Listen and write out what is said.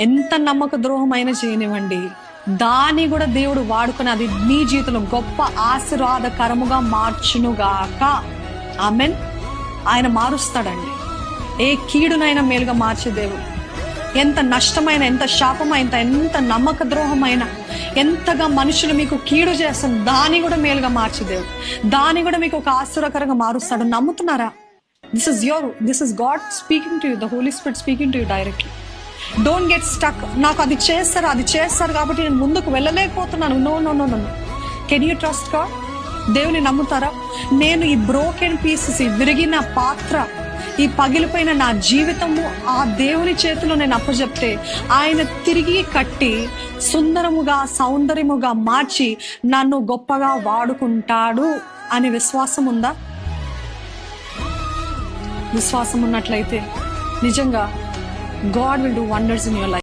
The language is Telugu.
ఎంత నమ్మక ద్రోహమైన చేయనివ్వండి, దాన్ని కూడా దేవుడు వాడుకుని అది నీ జీవితంలో గొప్ప ఆశీర్వాదకరముగా మార్చునుగాక. ఆమెన్. ఆయన మారుస్తాడండి. ఏ కీడునైనా మేలుగా మార్చే దేవుడు. ఎంత నష్టమైన, ఎంత శాపమైన, ఎంత నమ్మక ద్రోహమైన, ఎంతగా మనుషులు మీకు కీడు చేస్తాను, దాన్ని కూడా మేలుగా మార్చే దేవుడు. దాన్ని కూడా మీకు ఒక ఆశీర్వాదకరంగా మారుస్తాడు. నమ్ముతున్నారా? This is God speaking to you, the Holy Spirit speaking to you directly. Don't get stuck. నాకు అది చేస్తారు కాబట్టి నేను ముందుకు వెళ్ళలేకపోతున్నాను. No no no no. Can you trust God? దేవుని నమ్ముతారా? నేను ఈ బ్రోకెన్ పీసెస్, ఈ విరిగిన పాత్ర, ఈ పగిలిపోయిన నా జీవితము ఆ దేవుని చేతిలో నేను అప్పచెప్తే ఆయన తిరిగి కట్టి సుందరముగా, సౌందర్యముగా మార్చి నన్ను గొప్పగా వాడుకుంటాడు అనే విశ్వాసం ఉందా? విశ్వాసం ఉన్నట్లయితే నిజంగా God will do wonders in your life.